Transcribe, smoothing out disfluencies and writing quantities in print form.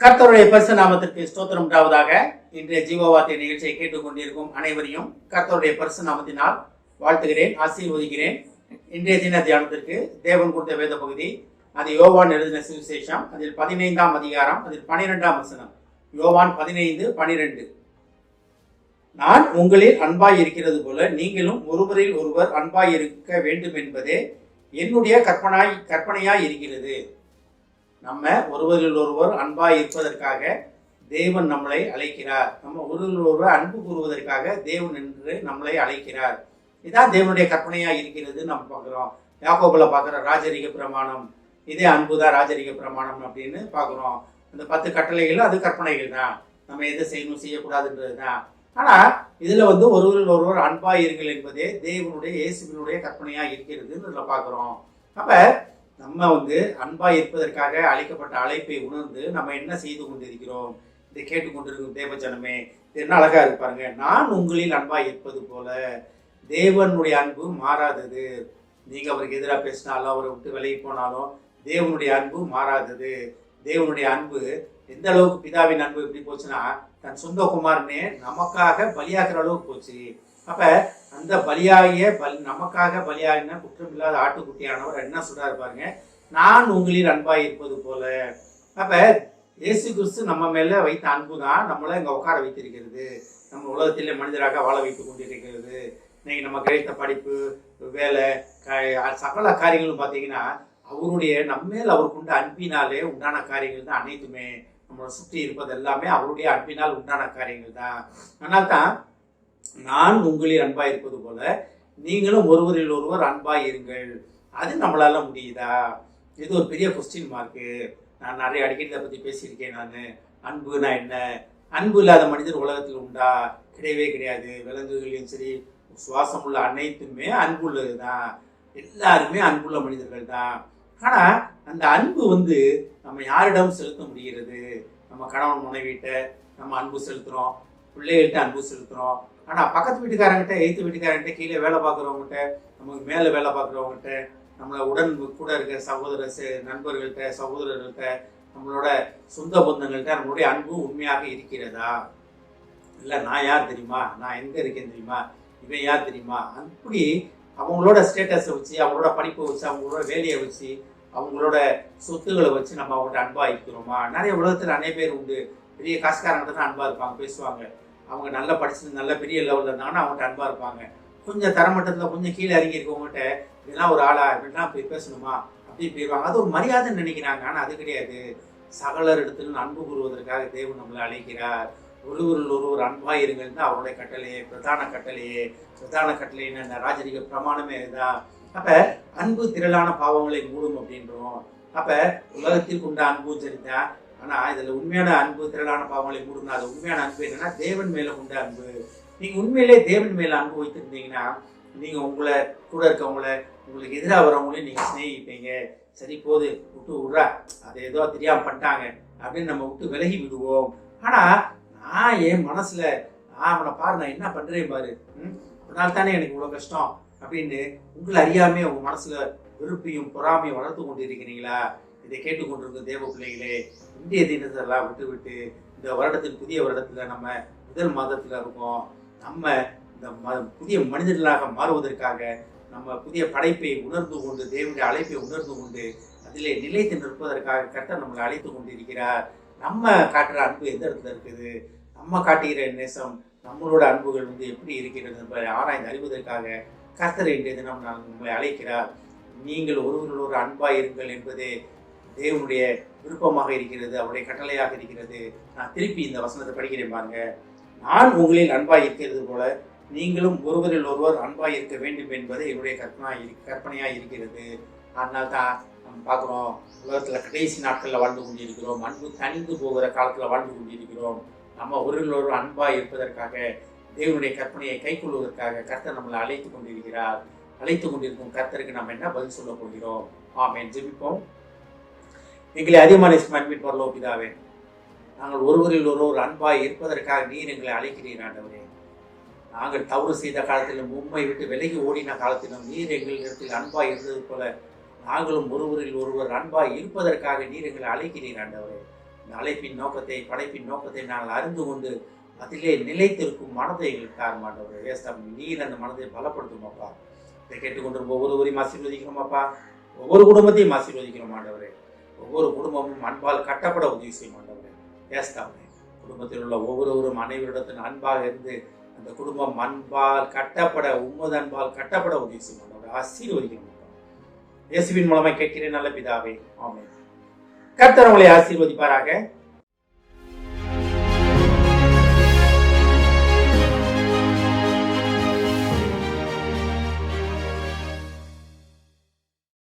கர்த்தருடைய பரிசு நாமத்திற்கு ஸ்தோத்திரம் உண்டாவதாக. இன்றைய ஜீவவார்த்தை நிகழ்ச்சியை கேட்டுக்கொண்டிருக்கும் அனைவரையும் கர்த்தருடைய பரிசு நாமத்தினால் வாழ்த்துகிறேன், ஆசீர்வதிக்கிறேன். இன்றைய தின தியானத்திற்கு தேவன் கொடுத்த வேத பகுதி அது யோவான் எழுதின சுவிசேஷம், அதில் 15ஆம் அதிகாரம், அதில் 12ஆம் வசனம். யோவான் 15:12. நான் உங்களில் அன்பாய் இருக்கிறது போல நீங்களும் ஒருவரில் ஒருவர் அன்பாய் இருக்க வேண்டும் என்பதே என்னுடைய கற்பனையாய் இருக்கிறது. நம்ம ஒருவரில் ஒருவர் அன்பாய் இருப்பதற்காக தேவன் நம்மளை அழைக்கிறார். நம்ம ஒருவரில் ஒருவர் அன்பு கூறுவதற்காக தேவன் என்று நம்மளை அழைக்கிறார். இதான் தேவனுடைய கற்பனையா இருக்கிறது. நம்ம பார்க்குறோம், யாக்கோபுல பார்க்குற ராஜரிக பிரமாணம், இதே அன்புதான் ராஜரிக பிரமாணம் அப்படின்னு பார்க்குறோம். அந்த 10 கட்டளைகள் அது கற்பனைகள் தான், நம்ம எதை செய்யணும் செய்யக்கூடாதுன்றது தான். ஆனால் இதில் ஒருவரில் ஒருவர் அன்பாய் இருங்கள் என்பதே தேவனுடைய இயேசுவினுடைய கற்பனையா இருக்கிறதுன்னு இதில் பார்க்குறோம். அப்போ நம்ம அன்பாய் இருப்பதற்காக அழைக்கப்பட்ட அழைப்பை உணர்ந்து நம்ம என்ன செய்து கொண்டிருக்கிறோம்? இதை கேட்டுக்கொண்டிருக்கும் தேவஜனமே, என்ன அழகா இருப்பாருங்க. நான் உங்களில் அன்பாய் இருப்பது போல. தேவனுடைய அன்பு மாறாதது. நீங்க அவருக்கு எதிராக பேசினாலும், அவரை விட்டு விலகி போனாலும் தேவனுடைய அன்பு மாறாதது. தேவனுடைய அன்பு எந்த அளவுக்கு, பிதாவின் அன்பு எப்படி போச்சுன்னா, தன் சொந்த குமாரனே நமக்காக பலியாக்குற அளவுக்கு போச்சு. அப்ப அந்த நமக்காக பலியாகின குற்றமில்லாத ஆட்டுக்குட்டியானவர் என்ன சொல்றாரு பாருங்க, நான் உங்களில் அன்பாய் இருப்பது போல. அப்ப இயேசு கிறிஸ்து நம்ம மேல வைத்த அன்பு தான் நம்மளை இங்க உட்கார வைத்திருக்கிறது, நம்ம உலகத்திலே மனிதராக வாழ வைத்துக் கொண்டிருக்கிறது. இன்னைக்கு நம்ம கிடைத்த படிப்பு, வேலை, சகல காரியங்களும் பார்த்தீங்கன்னா அவருடைய நம்மேல் அவர் கொண்ட அன்பினாலே உண்டான காரியங்கள் தான். அனைத்துமே நம்மளை சுற்றி இருப்பது எல்லாமே அவருடைய அன்பினால் உண்டான காரியங்கள் தான். அதனால்தான் நான் உங்களில் அன்பாய் இருப்பது போல நீங்களும் ஒருவரில் ஒருவர் அன்பாய் இருங்கள். அது நம்மளால முடியுதா? இது ஒரு பெரிய கொஸ்டின் மார்க்கு. நான் நிறைய அடிக்கடி இதை பற்றி பேசியிருக்கேன். நான் அன்புனா என்ன? அன்பு இல்லாத மனிதர் உலகத்தில் உண்டா? கிடையவே கிடையாது. விலங்குகளையும் சரி, சுவாசம் உள்ள அனைத்துமே அன்புள்ளது தான். எல்லாருமே அன்புள்ள மனிதர்கள் தான். ஆனால் அந்த அன்பு நம்ம யாரிடம் செலுத்த முடிகிறது? நம்ம கணவன் மனைவிட்ட நம்ம அன்பு செலுத்துகிறோம், பிள்ளைகள்கிட்ட அன்பு செலுத்துகிறோம். ஆனால் பக்கத்து வீட்டுக்காரங்கிட்ட, எய்த்து வீட்டுக்காரங்கிட்ட, கீழே வேலை பார்க்குறவங்ககிட்ட, நமக்கு மேலே வேலை பார்க்குறவங்ககிட்ட, நம்மளை உடன் கூட இருக்கிற நண்பர்கள்ட்ட, சகோதரர்கள்ட்ட, நம்மளோட சொந்த பந்தங்கள்கிட்ட நம்மளுடைய அன்பு உண்மையாக இருக்கிறதா? இல்லை நான் யார் தெரியுமா, நான் எங்கே இருக்கேன் தெரியுமா, இவன் யார் தெரியுமா, அப்படி அவங்களோட ஸ்டேட்டஸை வச்சு, அவங்களோட படிப்பை வச்சு, அவங்களோட வேலையை வச்சு, அவங்களோட சொத்துக்களை வச்சு நம்ம அவங்கள்ட்ட அன்பாக இருக்கிறோமா? நிறைய உலகத்தில் நிறைய பேர் உண்டு. பெரிய காசுக்காரங்கிட்ட தான் அன்பாக இருப்பாங்க, பேசுவாங்க. அவங்க நல்லா படிச்சு நல்ல பெரிய லெவலில் இருந்தாங்கன்னா அவங்கள்ட்ட அன்பாக இருப்பாங்க. கொஞ்சம் தரமட்டத்தில் கொஞ்சம் கீழே இறங்கி இருக்கவங்ககிட்ட இதெல்லாம் ஒரு ஆளா, இப்படிலாம் போய் பேசணுமா அப்படி போயிடுவாங்க. அது ஒரு மரியாதைன்னு நினைக்கிறாங்க. ஆனால் அது கிடையாது. சகலர் இடத்துல அன்பு கூறுவதற்காக தேவன் நம்மளை அழைக்கிறார். ஒருவரில் ஒருவர் அன்பாக இருங்கள் தான் அவருடைய கட்டளையே, பிரதான கட்டளையே. பிரதான கட்டளைன்னு என்ன? ராஜரிக பிரமாணமே இதுதான். அப்போ அன்பு திரளான பாவங்களை மூடும் அப்படின்றோம். அப்போ உலகத்திற்கு உண்ட அன்பும் சரிதான். ஆனால் இதில் உண்மையான அன்பு திரளான பாவங்களை மூடுனா அது உண்மையான அன்பு என்னன்னா தேவன் மேலே உண்ட அன்பு. நீங்கள் உண்மையிலே தேவன் மேலே அன்பு வைத்திருந்தீங்கன்னா நீங்கள் உங்களை கூட இருக்கவங்கள, உங்களுக்கு எதிராக வரவங்களையும் நீங்கள் சிநேகிப்பீங்க. சரி போது விட்டு விட்றா, அதை ஏதோ தெரியாமல் பண்ணிட்டாங்க அப்படின்னு நம்ம விட்டு விலகி விடுவோம். ஆனால் நான் என் மனசில் அவனை பாரு, நான் என்ன பண்ணுறேன் பாரு, அதனால தானே எனக்கு இவ்வளோ கஷ்டம் அப்படின்னு உங்களை அறியாமே உங்கள் மனசில் வெறுப்பையும் பொறாமையும் வளர்த்து கொண்டு இருக்கிறீங்களா? இதை கேட்டுக்கொண்டிருக்க தேவ பிள்ளைகளே, இந்திய தினத்தெல்லாம் விட்டு இந்த வருடத்தில், புதிய வருடத்தில் நம்ம முதல் மாதத்தில் இருக்கோம். நம்ம இந்த புதிய மனிதர்களாக மாறுவதற்காக, நம்ம புதிய படைப்பை உணர்ந்து கொண்டு, தேவனுடைய அழைப்பை உணர்ந்து கொண்டு அதிலே நிலைத்து நிற்பதற்காக கர்த்தர் நம்மளை அழைத்து கொண்டு இருக்கிறார். நம்ம காட்டுற அன்பு எந்த இடத்துல இருக்குது? நம்ம காட்டுகிற நேசம், நம்மளோட அன்புகள் எப்படி இருக்கிறது என்பதை ஆராய்ந்து அறிவதற்காக கர்த்தர் இன்றைய தினம் நம்மளை அழைக்கிறார். நீங்கள் ஒருவரில் ஒரு அன்பாய் இருங்கள் என்பதே தேவனுடைய விருப்பமாக இருக்கிறது, அவருடைய கட்டளையாக இருக்கிறது. நான் திருப்பி இந்த வசனத்தை படிக்கிறேன் பாருங்க. நான் உங்களில் அன்பாய் இருக்கிறது போல நீங்களும் ஒருவரில் ஒருவர் அன்பாய் இருக்க வேண்டும் என்பது என்னுடைய கற்பனையாக இருக்கிறது. அதனால தான் நம்ம பார்க்குறோம், உலகத்தில் கடைசி நாட்களில் வாழ்ந்து கொண்டிருக்கிறோம். அன்பு தனிந்து போகிற காலத்தில் வாழ்ந்து கொண்டிருக்கிறோம். நம்ம ஒருவரில் ஒருவர் அன்பாய் இருப்பதற்காக, தேவனுடைய கற்பனையை கை கொள்வதற்காக கர்த்தர் நம்மளை அழைத்து கொண்டிருக்கிறார். அழைத்து கொண்டிருக்கும் கர்த்தருக்கு நம்ம என்ன பதில் சொல்ல போகிறோம்? ஆமென். ஜெபிப்போம். எங்களை அதிகமான அன்பின் பரலோக பிதாவே, நாங்கள் ஒருவரில் ஒருவர் அன்பாய் இருப்பதற்காக நீர் எங்களை அழைக்கிறீர் ஆண்டவரே. நாங்கள் தவறு செய்த காலத்திலும், உம்மை விட்டு விலகி ஓடின காலத்திலும் நீர் எங்களிடத்தில் அன்பாய் இருந்தது போல நாங்களும் ஒருவரில் ஒருவர் அன்பாய் இருப்பதற்காக நீர் எங்களை அழைக்கிறீர் ஆண்டவரே. இந்த அழைப்பின் நோக்கத்தை, படைப்பின் நோக்கத்தை நாங்கள் அறிந்து கொண்டு அதிலே நிலைத்திருக்கும் மனதை தாரும் ஆண்டவரே. ஏசாமி, நீர் அந்த மனதை பலப்படுத்தும் அப்பா. இதை கேட்டுக்கொண்டிருக்கும் ஒவ்வொருவரையும் ஆசீர்வதிக்கிறோம் அப்பா. ஒவ்வொரு குடும்பத்தையும் ஆசீர்வதிக்கிறோம் ஆண்டவரே. ஒவ்வொரு குடும்பமும் அன்பால் கட்டப்பட உதவி செய்யும் ஆண்டவரே. ஏசாமி, குடும்பத்தில் உள்ள ஒவ்வொருவரும் அனைவரிடத்தின் அன்பாக இருந்து அந்த குடும்பம் அன்பால் கட்டப்பட, உம்மது அன்பால் கட்டப்பட உதவி செய்யும் ஆண்டவரே. ஆசீர்வதிக்கிறோம். இயேசுவின் மூலமாக கேட்கிறேன் நல்ல பிதாவே, ஆமென். கர்த்தர் உங்களை ஆசீர்வதிப்பாராக.